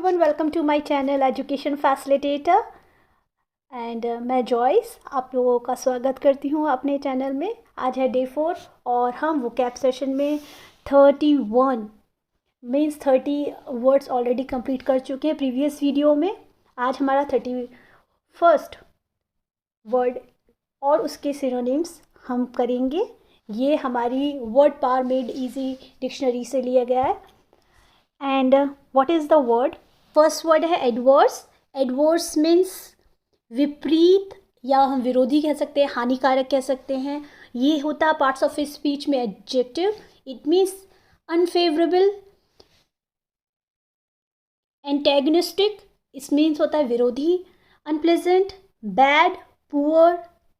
Everyone, welcome to my channel education facilitator and मैं Joyce आप लोगों का स्वागत करती हूँ अपने चैनल में। आज है डे 4 और हम वोकैब सेशन में 31 मीन्स 30 वर्ड्स ऑलरेडी कंप्लीट कर चुके हैं प्रीवियस वीडियो में। आज हमारा 31st वर्ड और उसके सिनोनिम्स हम करेंगे। ये हमारी word power made easy dictionary से लिया गया है। And what is the word? First word है एडवर्स। एडवर्स मीन्स विपरीत या हम विरोधी कह सकते हैं, हानिकारक कह सकते हैं। ये होता है पार्ट्स ऑफ स्पीच में adjective. It means unfavourable, antagonistic, इस मीन्स होता है विरोधी। Unpleasant, bad, poor,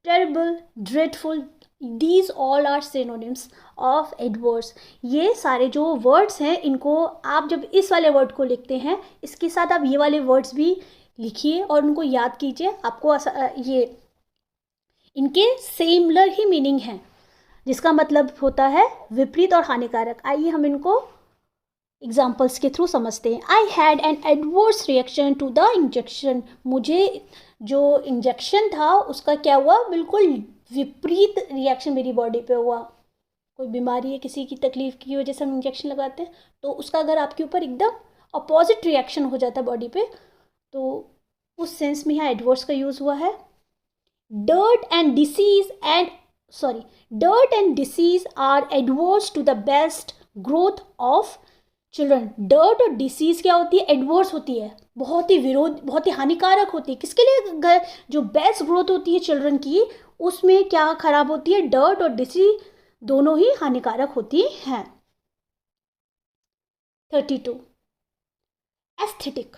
terrible, dreadful, these all are synonyms of adverse. ये सारे जो वर्ड्स हैं इनको आप जब इस वाले वर्ड को लिखते हैं इसके साथ आप ये वाले वर्ड्स भी लिखिए और उनको याद कीजिए। आपको ये इनके सिमिलर ही मीनिंग है, जिसका मतलब होता है विपरीत और हानिकारक। आइए हम इनको एग्जाम्पल्स के थ्रू समझते हैं। I had an adverse reaction to the injection. मुझे जो इंजेक्शन था उसका क्या हुआ, बिल्कुल विपरीत रिएक्शन मेरी बॉडी पे हुआ। कोई बीमारी है, किसी की तकलीफ की वजह से हम इंजेक्शन लगाते हैं तो उसका अगर आपके ऊपर एकदम अपोजिट रिएक्शन हो जाता है बॉडी पे, तो उस सेंस में यहाँ एडवर्स का यूज़ हुआ है। Dirt and disease are adverse to the best growth of children. Dirt और डिसीज़ क्या होती है? एडवर्स होती है, बहुत ही हानिकारक होती है। किसके लिए? जो बेस्ट ग्रोथ होती है चिल्ड्रन की, उसमें क्या खराब होती है? डर्ट और डिसीज दोनों ही हानिकारक होती हैं। 32 एस्थेटिक।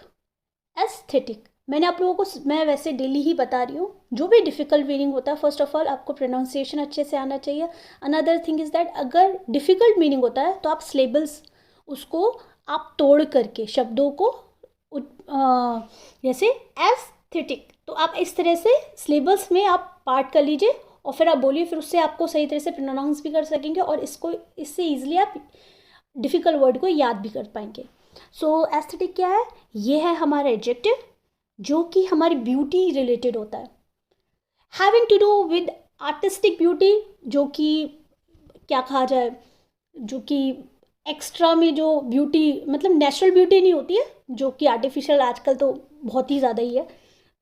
मैंने आप लोगों को, मैं वैसे डेली ही बता रही हूँ, जो भी डिफ़िकल्ट मीनिंग होता है फर्स्ट ऑफ ऑल आपको प्रोनाउंसिएशन अच्छे से आना चाहिए। अनदर थिंग इज़ दैट अगर डिफ़िकल्ट मीनिंग होता है तो आप सिलेबल्स उसको आप तोड़ करके शब्दों को जैसे एस्थेटिक, तो आप इस तरह से सिलेबस में आप पार्ट कर लीजिए और फिर आप बोलिए, फिर उससे आपको सही तरह से प्रोनाउंस भी कर सकेंगे और इससे ईजिली आप डिफ़िकल्ट वर्ड को याद भी कर पाएंगे। सो एस्थेटिक क्या है? ये है हमारा एडजेक्टिव जो कि हमारी ब्यूटी रिलेटेड होता है। Having to do with artistic beauty, जो कि क्या कहा जाए, जो कि एक्स्ट्रा में जो ब्यूटी, मतलब नेचुरल ब्यूटी नहीं होती है, जो कि आर्टिफिशियल आजकल तो बहुत ही ज़्यादा ही है,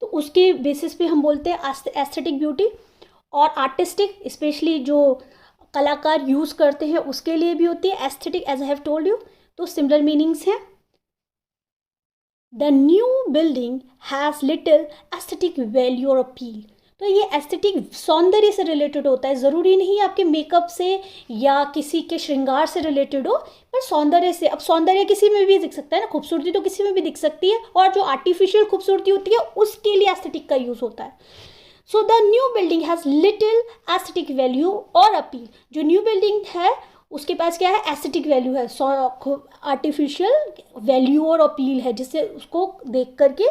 तो उसके बेसिस पे हम बोलते हैं एस्थेटिक ब्यूटी। और आर्टिस्टिक स्पेशली जो कलाकार यूज़ करते हैं उसके लिए भी होती है aesthetic, as I have told you. तो सिमिलर मीनिंग्स हैं। The new building has little aesthetic value और अपील। तो ये एस्थेटिक सौंदर्य से रिलेटेड होता है, ज़रूरी नहीं आपके मेकअप से या किसी के श्रृंगार से रिलेटेड हो, पर सौंदर्य से। अब सौंदर्य किसी में भी दिख सकता है ना, खूबसूरती तो किसी में भी दिख सकती है, और जो आर्टिफिशियल खूबसूरती होती है उसके लिए एस्थेटिक का यूज़ होता है। So the new building has little aesthetic value और अपील। जो न्यू बिल्डिंग है उसके पास क्या है? एस्थेटिक वैल्यू है, आर्टिफिशियल वैल्यू और अपील है, जिससे उसको देख करके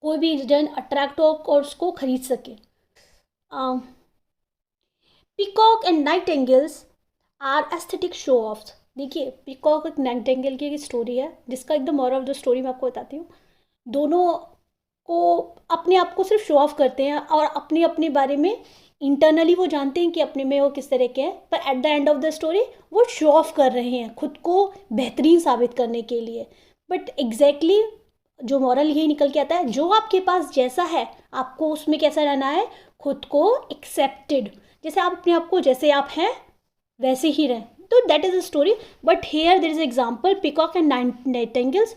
कोई भी जन अट्रैक्ट हो और उसको खरीद सके। Peacock and nightingales are aesthetic show offs. देखिए, पीकॉक और नाइटिंगेल की एक स्टोरी है जिसका एकदम मोरल ऑफ द स्टोरी मैं आपको बताती हूँ। दोनों को अपने आप को सिर्फ शो ऑफ करते हैं और अपने अपने बारे में इंटरनली वो जानते हैं कि अपने में वो किस तरह के हैं, पर at the end of the story वो शो ऑफ कर रहे हैं खुद को बेहतरीन साबित करने के लिए। बट एग्जैक्टली जो मॉरल यही निकल के आता है, जो आपके पास जैसा है आपको उसमें कैसा रहना है? खुद को एक्सेप्टेड, जैसे आप अपने आप को जैसे आप हैं वैसे ही रहें। तो that is a story. But here there is example, peacock and nightingales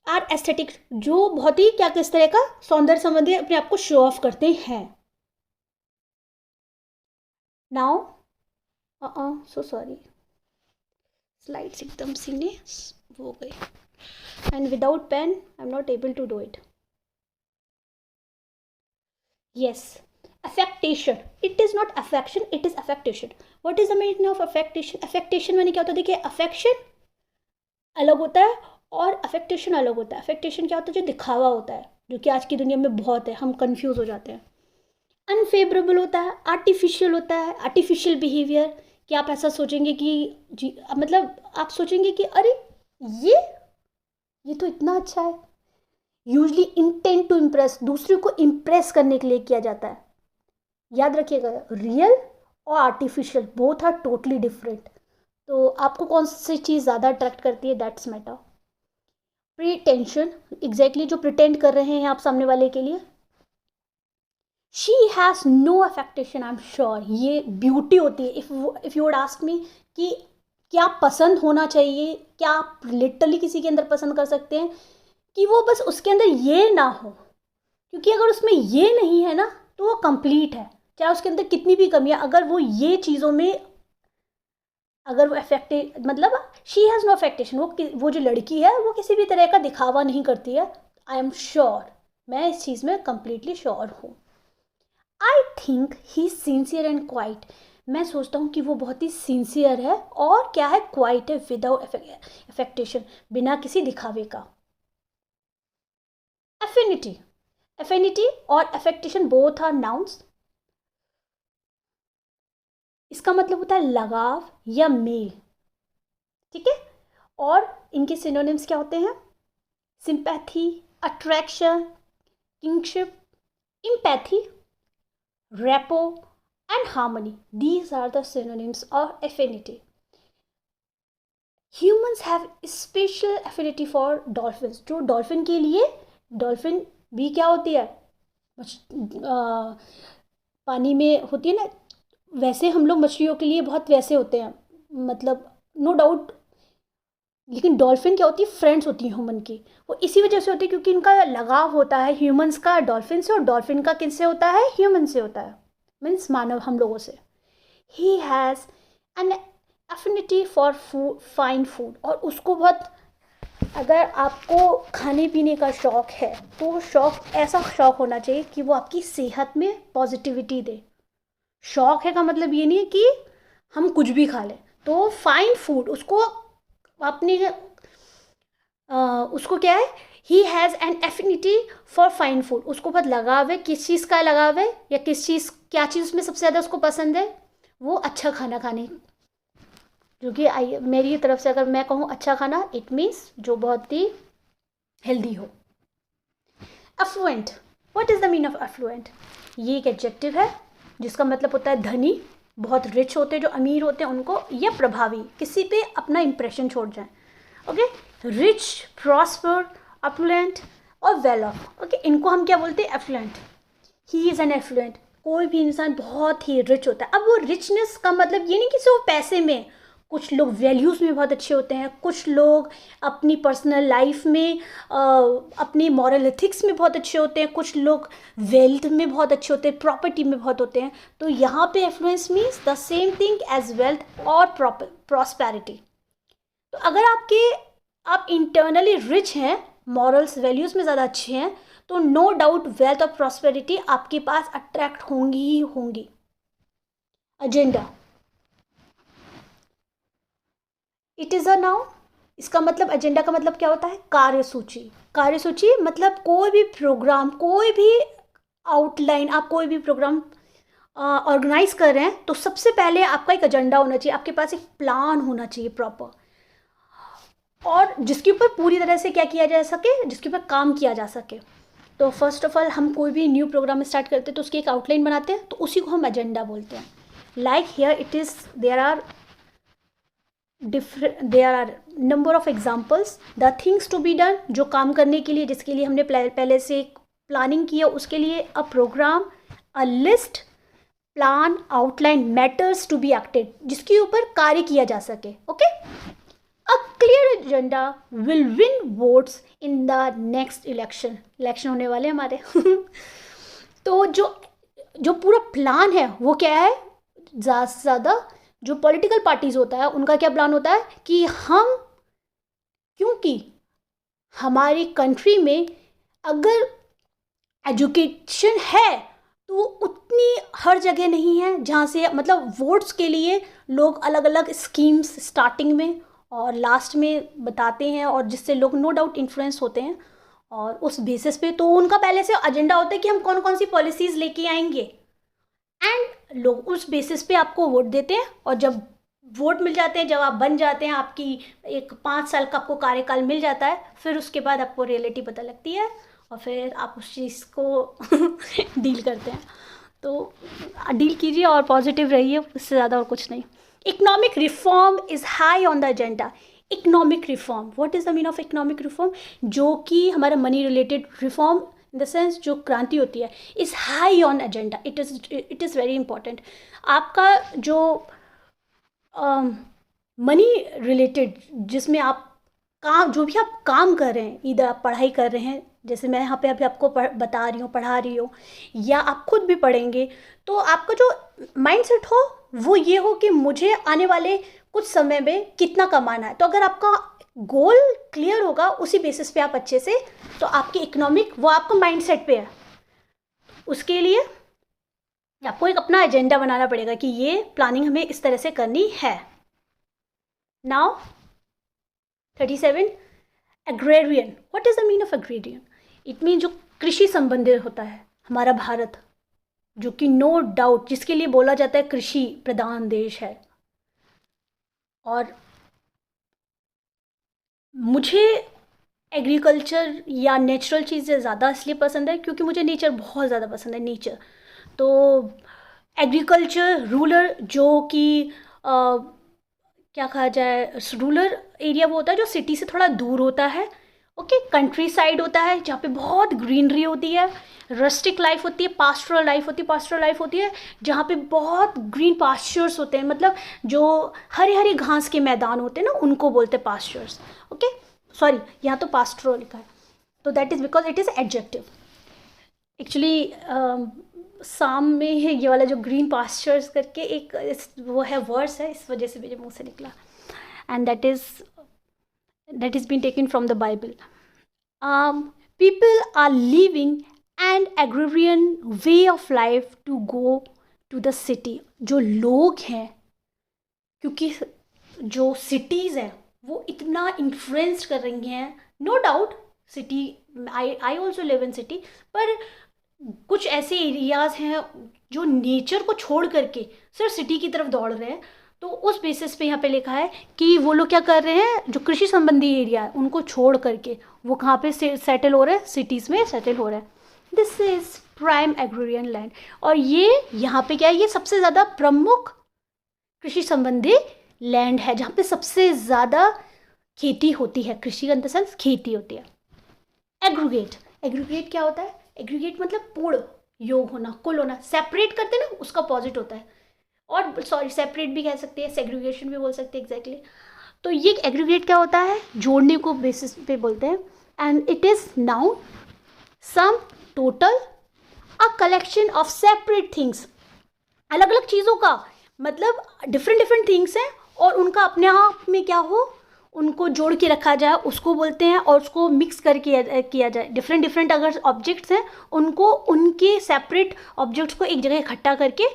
are aesthetic, जो बहुत ही क्या किस तरह का सौंदर्य संबंधी अपने आप को शो ऑफ करते हैं। नाउ सो सॉरी, स्लाइड्स एकदम सीने हो गई, and without pen I'm not able to do it. Yes, affectation. It is not affection, it is affectation. What is the meaning of affectation? affectation मैंने क्या होता है? देखिए, affection अलग होता है और affectation अलग होता है। affectation क्या होता है? जो दिखावा होता है, जो कि आज की दुनिया में बहुत है, हम कंफ्यूज हो जाते हैं। अनफेवरेबल होता है, आर्टिफिशियल होता है, आर्टिफिशियल बिहेवियर, कि आप ऐसा सोचेंगे कि जी, मतलब आप सोचेंगे कि अरे ये तो इतना अच्छा है। यूजली इंटेंट टू इम्प्रेस, दूसरे को इम्प्रेस करने के लिए किया जाता है। याद रखिएगा, रियल और artificial both are totally different. तो आपको कौन सी चीज़ ज़्यादा अट्रैक्ट करती है, दैट्स मैटर। प्रीटेंशन, एग्जैक्टली जो प्रिटेंड कर रहे हैं आप सामने वाले के लिए। She has no affectation, I am sure, ये ब्यूटी होती है। If you would ask me कि क्या पसंद होना चाहिए, क्या आप लिटरली किसी के अंदर पसंद कर सकते हैं, कि वो बस उसके अंदर ये ना हो, क्योंकि अगर उसमें ये नहीं है ना तो वो कंप्लीट है। चाहे उसके अंदर कितनी भी कमियां, अगर वो ये चीज़ों में अगर वो अफेक्टेड, मतलब शी हैज़ नो अफेक्टेशन, वो जो लड़की है वो किसी भी तरह का दिखावा नहीं करती है। आई एम श्योर, मैं इस चीज़ में कंप्लीटली श्योर हूँ। I think he sincere and quite, मैं सोचता हूँ कि वो बहुत ही सिंसियर है और क्या है, क्वाइट है, विदाउट अफेक्टेशन, बिना किसी दिखावे का। एफिनिटी, एफिनिटी और अफेक्टेशन बोथ आर नाउन्स। इसका मतलब होता है लगाव या मेल, ठीक है। और इनके सिनोनिम्स क्या होते हैं, sympathy, attraction, kingship, empathy, rapport and harmony, these are the synonyms of affinity. Humans have special affinity for dolphins, जो डॉल्फिन के लिए, डॉल्फिन भी क्या होती है, पानी में होती है ना, वैसे हम लोग मछलियों के लिए बहुत वैसे होते हैं, मतलब नो डाउट, लेकिन डॉल्फिन क्या होती है, फ्रेंड्स होती है ह्यूमन की। वो इसी वजह से होती है क्योंकि इनका लगाव होता है ह्यूमंस का डॉल्फिन से, और डॉल्फिन का किससे होता है, ह्यूमन से होता है, मीन्स मानव, हम लोगों से। He has an affinity for fine food, और उसको बहुत, अगर आपको खाने पीने का शौक़ है तो शौक़ ऐसा शौक़ होना चाहिए कि वो आपकी सेहत में पॉजिटिविटी दे। शौक़ है का मतलब ये नहीं है कि हम कुछ भी खा लें, तो फाइन फूड उसको अपनी उसको क्या है, he has an affinity for fine food, उसको बहुत लगाव है, किस चीज़ का लगाव है, या किस चीज़, क्या चीज़ उसमें सबसे ज़्यादा उसको पसंद है, वो अच्छा खाना खाने, जो कि मेरी तरफ से अगर मैं कहूँ अच्छा खाना, इट मीन्स जो बहुत ही हेल्दी हो। Affluent, what is the mean of affluent, ये एक एडजेक्टिव है जिसका मतलब होता है धनी, बहुत रिच होते हैं, जो अमीर होते हैं उनको, या प्रभावी, किसी पे अपना इंप्रेशन छोड़ जाए। ओके, रिच, प्रॉस्पर, अफ्लुएंट और वेल ऑफ। ओके, इनको हम क्या बोलते हैं, affluent. He is an affluent, कोई भी इंसान बहुत ही रिच होता है। अब वो रिचनेस का मतलब ये नहीं कि सिर्फ पैसे में, कुछ लोग वैल्यूज़ में बहुत अच्छे होते हैं, कुछ लोग अपनी पर्सनल लाइफ में, अपनी मॉरल एथिक्स में बहुत अच्छे होते हैं, कुछ लोग वेल्थ में बहुत अच्छे होते हैं, प्रॉपर्टी में बहुत होते हैं। तो यहाँ पे affluence means the same thing as wealth और प्रॉस्पेरिटी। तो अगर आप इंटरनली रिच हैं, मॉरल्स वैल्यूज़ में ज़्यादा अच्छे हैं, तो नो डाउट वेल्थ और प्रॉस्पेरिटी आपके पास अट्रैक्ट होंगी ही होंगी। Agenda, it is a noun, इसका मतलब, एजेंडा का मतलब क्या होता है, कार्यसूची। कार्यसूची मतलब कोई भी प्रोग्राम, कोई भी आउटलाइन, आप कोई भी प्रोग्राम ऑर्गेनाइज कर रहे हैं तो सबसे पहले आपका एक एजेंडा होना चाहिए, आपके पास एक प्लान होना चाहिए प्रॉपर, और जिसके ऊपर पूरी तरह से क्या किया जा सके, जिसके ऊपर काम किया जा सके। तो फर्स्ट ऑफ ऑल हम कोई भी न्यू प्रोग्राम स्टार्ट करते हैं तो उसकी एक आउटलाइन बनाते हैं, तो उसी को हम एजेंडा बोलते हैं। Like here it is, there are number of examples, the things to be done, जो काम करने के लिए, जिसके लिए हमने पहले से प्लानिंग किया, उसके लिए a programme, a list, plan, outline, matters to be acted, जिसके ऊपर कार्य किया जा सके। Okay, a clear agenda will win votes in the next election होने वाले हमारे तो जो पूरा प्लान है वो क्या है, ज़्यादा से ज़्यादा जो पॉलिटिकल पार्टीज होता है उनका क्या प्लान होता है कि हम, क्योंकि हमारी कंट्री में अगर एजुकेशन है तो उतनी हर जगह नहीं है, जहाँ से मतलब वोट्स के लिए लोग अलग अलग स्कीम्स स्टार्टिंग में और लास्ट में बताते हैं, और जिससे लोग नो डाउट इन्फ्लुएंस होते हैं, और उस बेसिस पे तो उनका पहले से एजेंडा होता है कि हम कौन कौन सी पॉलिसीज़ लेके आएंगे, एंड लोग उस बेसिस पे आपको वोट देते हैं, और जब वोट मिल जाते हैं, जब आप बन जाते हैं, आपकी एक 5 साल का आपको कार्यकाल मिल जाता है, फिर उसके बाद आपको रियलिटी पता लगती है और फिर आप उस चीज़ को डील करते हैं। तो डील कीजिए और पॉजिटिव रहिए, उससे ज़्यादा और कुछ नहीं। Economic reform is high on the agenda. Economic reform, what is the mean of economic reform? जो कि हमारा money related reform in the sense जो क्रांति होती है, is high on agenda. It is very important. आपका जो मनी रिलेटेड, जिसमें आप काम, जो भी आप काम कर रहे हैं, इधर आप पढ़ाई कर रहे हैं, जैसे मैं यहाँ पे अभी आपको बता रही हूँ, पढ़ा रही हूँ, या आप खुद भी पढ़ेंगे, तो आपका जो माइंडसेट हो वो ये हो कि मुझे आने वाले कुछ समय में कितना कमाना है। तो अगर आपका गोल क्लियर होगा, उसी बेसिस पे आप अच्छे से, तो आपकी इकोनॉमिक, वो आपका माइंडसेट पे है। उसके लिए आपको एक अपना एजेंडा बनाना पड़ेगा कि ये प्लानिंग हमें इस तरह से करनी है। Now 37, agrarian. What is the mean of agrarian? It mean जो कृषि संबंधित होता है हमारा भारत, जो कि नो डाउट जिसके लिए बोला जाता है कृषि प्रधान देश है। और मुझे एग्रीकल्चर या नेचुरल चीज़ें ज़्यादा इसलिए पसंद है क्योंकि मुझे नेचर बहुत ज़्यादा पसंद है, नेचर। तो एग्रीकल्चर, रूरल, जो कि क्या कहा जाए, रूरल एरिया वो होता है जो सिटी से थोड़ा दूर होता है। ओके, कंट्री साइड होता है जहाँ पे बहुत ग्रीनरी होती है, रस्टिक लाइफ होती है, पास्टरल लाइफ होती है। पास्टरल लाइफ होती है जहाँ पे बहुत ग्रीन पास्चर्स होते हैं, मतलब जो हरी हरी घास के मैदान होते हैं ना, उनको बोलते हैं पास्चर्स। ओके, सॉरी, यहाँ तो पास्टरल लिखा है, तो that is because it is adjective. Actually साम में है ये वाला जो ग्रीन पास्चर्स करके एक वो है, वर्ड्स है, इस वजह से मेरे मुंह से निकला। And that is been taken from the Bible. People are living and agrarian way of life to go to the city. जो लोग हैं, क्योंकि जो सिटीज़ हैं वो इतना इन्फ्लुएंस कर रही हैं, no doubt city, I also live in city, पर कुछ ऐसे एरियाज़ हैं जो नेचर को छोड़ करके सिर्फ सिटी की तरफ दौड़ रहे हैं। तो उस बेसिस पे यहाँ पे लिखा है कि वो लोग क्या कर रहे हैं, जो कृषि संबंधी एरिया है उनको छोड़ करके वो कहाँ पे सेटल हो रहे हैं, सिटीज़ में सेटल हो रहे हैं। This is prime agrarian land. और ये यहाँ पे क्या है, ये सबसे ज़्यादा प्रमुख कृषि संबंधी लैंड है जहाँ पे सबसे ज़्यादा खेती होती है। कृषि का इन द सेंस खेती होती है। एग्रीगेट, एग्रीगेट क्या होता है? एग्रीगेट मतलब पूर्ण योग होना, कुल होना। सेपरेट करते हैं ना, उसका अपोजिट होता है। और सॉरी, सेपरेट भी कह सकते हैं, सेग्रीगेशन भी बोल सकते हैं, एग्जैक्टली। तो ये एग्रीगेट क्या होता है? जोड़ने को बेसिस पे बोलते हैं। And it is noun sum total a collection of separate things. अलग अलग चीज़ों का मतलब डिफरेंट डिफरेंट थिंग्स हैं और उनका अपने आप में क्या हो, उनको जोड़ के रखा जाए, उसको बोलते हैं। और उसको मिक्स करके किया जाए। डिफरेंट डिफरेंट अगर ऑब्जेक्ट्स हैं, उनको उनके सेपरेट ऑब्जेक्ट्स को एक जगह इकट्ठा करके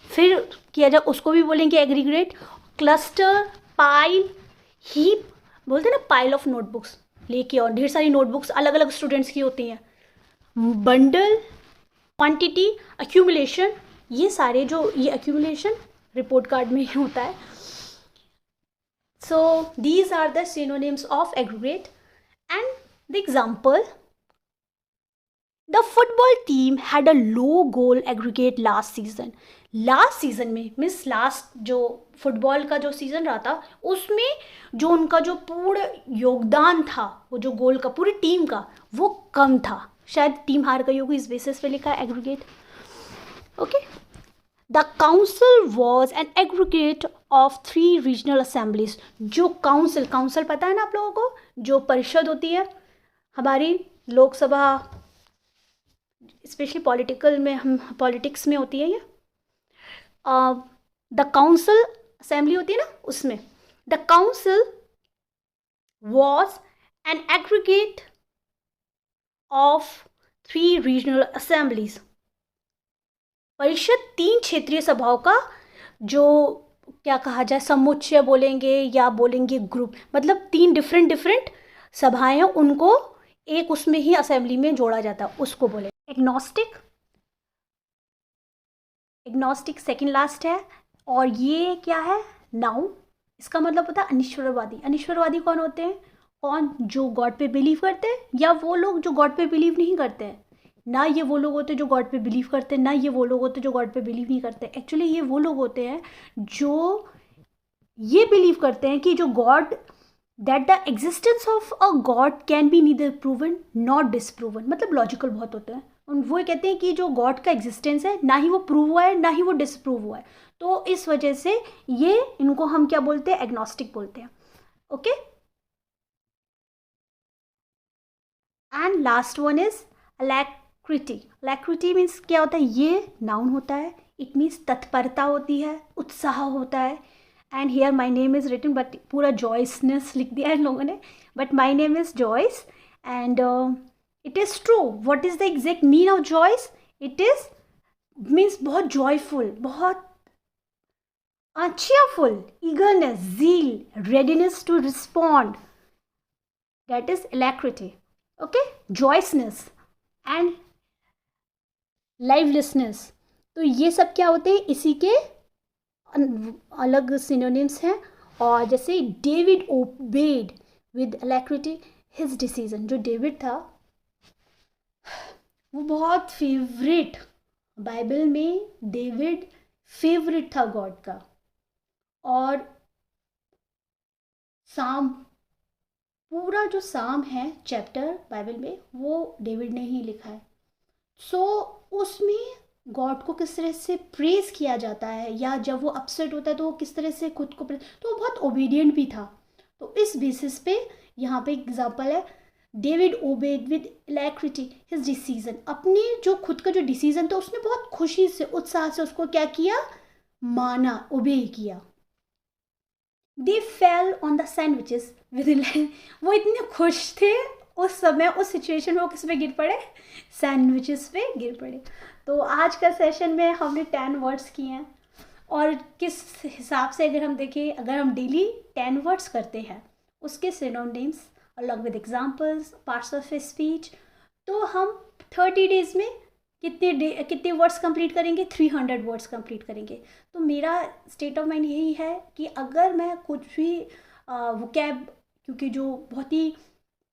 फिर किया जाए, उसको भी बोलेंगे एग्रीगेट। क्लस्टर, पाइल, हीप, बोलते हैं ना, पाइल ऑफ नोटबुक्स लेके, और ढेर सारी नोटबुक्स अलग अलग स्टूडेंट्स की होती हैं। बंडल, क्वांटिटी, अक्यूमुलेशन, ये सारे जो ये अक्यूमुलेशन रिपोर्ट कार्ड में होता है। So these are the synonyms of aggregate. And the example, the football team had a low goal aggregate last season. Last season में मीन्स लास्ट जो फुटबॉल का जो सीज़न रहा था, उसमें जो उनका जो पूर्ण योगदान था, वो जो गोल का पूरी टीम का, वो कम था। शायद टीम हार गई होगी, इस बेसिस पे लिखा है aggregate. Okay, the council was an aggregate of 3 regional assemblies. जो काउंसिल, काउंसिल पता है ना आप लोगों को, जो परिषद होती है हमारी लोकसभा, स्पेशली पॉलिटिकल में, हम पॉलिटिक्स में होती है ये, द काउंसिल असेंबली होती है ना, उसमें the council was an aggregate of 3 regional assemblies. परिषद 3 क्षेत्रीय सभाओं का जो क्या कहा जाए, समुच्चय बोलेंगे या बोलेंगे ग्रुप, मतलब 3 डिफरेंट डिफरेंट सभाएं हैं, उनको एक उसमें ही असेंबली में जोड़ा जाता है, उसको बोले एग्नोस्टिक। एग्नोस्टिक सेकंड लास्ट है। और ये क्या है? नाउन, इसका मतलब होता है अनिश्वरवादी। अनिश्वरवादी कौन होते हैं? कौन? जो गॉड पे बिलीव करते हैं, या वो लोग जो गॉड पे बिलीव नहीं करते हैं। ना ये वो लोग होते हैं जो गॉड पे बिलीव करते हैं, ना ये वो लोग होते हैं जो गॉड पे बिलीव नहीं करते। एक्चुअली ये वो लोग होते हैं जो ये बिलीव करते हैं कि जो God, that the existence of a God can be neither proven not disproven. मतलब लॉजिकल बहुत होते हैं। वो कहते हैं कि जो गॉड का एग्जिस्टेंस है, ना ही वो प्रूव हुआ है ना ही वो डिसप्रूव हुआ है। तो इस वजह से ये, इनको हम क्या बोलते हैं? एग्नोस्टिक बोलते हैं। Okay, and last one is alacrity. Alacrity means क्या होता है? ये नाउन होता है। इट मीन्स तत्परता होती है, उत्साह होता है। And here my name is written, but पूरा जॉयसनेस लिख दिया है इन लोगों ने, but my name is Joyce. And it is true. What is the exact mean of Joyce? It is means बहुत जॉयफुल, बहुत cheerful, eagerness, zeal, readiness to respond. That is alacrity. Okay, joyousness and liveliness. तो ये सब क्या होते हैं? इसी के अलग सिनोनिम्स हैं। और जैसे David obeyed with alacrity his decision. जो डेविड था वो बहुत फेवरेट, बाइबल में डेविड फेवरेट था गॉड का। और साम, पूरा जो साम है चैप्टर बाइबल में, वो डेविड ने ही लिखा है। सो उसमें गॉड को किस तरह से प्रेज किया जाता है, या जब वो अपसेट होता है तो वो किस तरह से खुद को तो वो बहुत ओबीडियंट भी था। तो इस बेसिस पे यहाँ पे एग्जांपल है, David obeyed with alacrity his decision. अपने जो खुद का जो डिसीजन था उसने बहुत खुशी से, उत्साह से उसको क्या किया? माना, ओबे किया। They fell on the sandwiches with, वो इतने खुश थे उस समय, उस सिचुएशन में वो किस पे गिर पड़े? सैंडविचेस पे गिर पड़े। तो आज का सेशन में हमने 10 वर्ड्स किए हैं। और किस हिसाब से अगर हम देखें, अगर हम डेली 10 वर्ड्स करते हैं, उसके synonyms along with examples, parts of speech, तो हम 30 डेज में कितने वर्ड्स कंप्लीट करेंगे? 300 वर्ड्स कंप्लीट करेंगे। तो मेरा स्टेट ऑफ माइंड यही है कि अगर मैं कुछ भी वोकैब, क्योंकि जो बहुत ही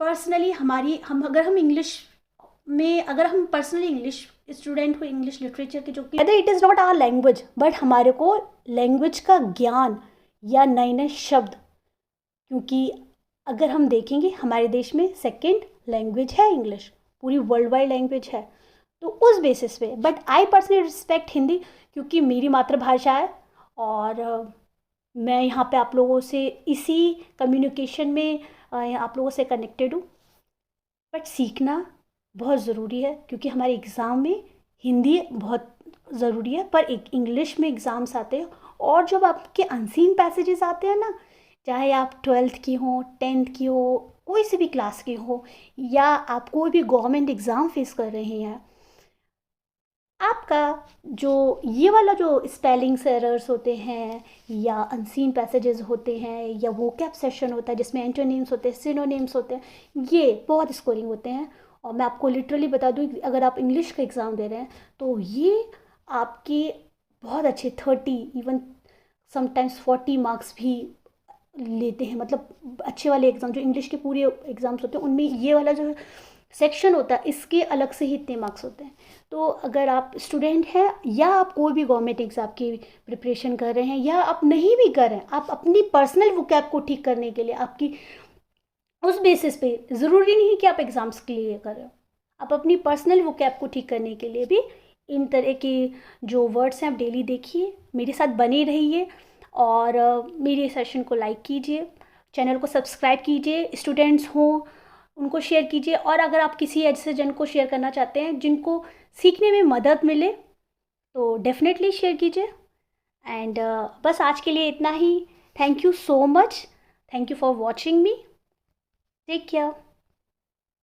पर्सनली अगर हम इंग्लिश में, अगर हम पर्सनली इंग्लिश स्टूडेंट हो, इंग्लिश लिटरेचर के, जो कि other it is not our language, but हमारे को लैंग्वेज का ज्ञान या नए नए शब्द, क्योंकि अगर हम देखेंगे हमारे देश में सेकेंड लैंग्वेज है इंग्लिश, पूरी वर्ल्ड वाइड लैंग्वेज है। तो उस बेसिस पे, but I personally respect Hindi, क्योंकि मेरी मातृभाषा है। और मैं यहाँ पे आप लोगों से इसी कम्युनिकेशन में आप लोगों से कनेक्टेड हूँ। बट सीखना बहुत ज़रूरी है, क्योंकि हमारे एग्ज़ाम में हिंदी बहुत ज़रूरी है, पर एक इंग्लिश में एग्ज़ाम्स आते हैं। और जब आपके अनसीन पैसेजेस आते हैं ना, चाहे आप 12th की हो, 10th की हो, कोई सी भी क्लास की हो, या आप कोई भी गवर्नमेंट एग्ज़ाम फेस कर रहे हैं, आपका जो ये वाला जो स्पेलिंग्स एरर्स होते हैं, या अनसीन पैसेजेस होते हैं, या वोकैब सेशन होता है जिसमें एंटोनिम्स होते हैं, सिनोनिम्स होते हैं, ये बहुत स्कोरिंग होते हैं। और मैं आपको लिटरली बता दूँ, अगर आप इंग्लिश का एग्ज़ाम दे रहे हैं तो ये आपके बहुत अच्छे 30, इवन समटाइम्स 40 मार्क्स भी लेते हैं। मतलब अच्छे वाले एग्ज़ाम, जो इंग्लिश के पूरे एग्ज़ाम्स होते हैं, उनमें ये वाला जो सेक्शन होता है, इसके अलग से ही इतने मार्क्स होते हैं। तो अगर आप स्टूडेंट हैं, या आप कोई भी गवर्नमेंट एग्ज़ाम की प्रिपरेशन कर रहे हैं, या आप नहीं भी कर रहे हैं, आप अपनी पर्सनल वोकैब को ठीक करने के लिए, आपकी उस बेसिस पे, ज़रूरी नहीं कि आप एग्ज़ाम्स क्लियर कर रहे हो, आप अपनी पर्सनल वोकैब को ठीक करने के लिए भी इन तरह के जो वर्ड्स हैं आप डेली देखिए, मेरे साथ बने रहिए। और मेरे सेशन को लाइक कीजिए, चैनल को सब्सक्राइब कीजिए, स्टूडेंट्स हों उनको शेयर कीजिए। और अगर आप किसी ऐसे जन को शेयर करना चाहते हैं जिनको सीखने में मदद मिले, तो डेफिनेटली शेयर कीजिए। एंड बस आज के लिए इतना ही। Thank you so much, thank you for watching me, take care.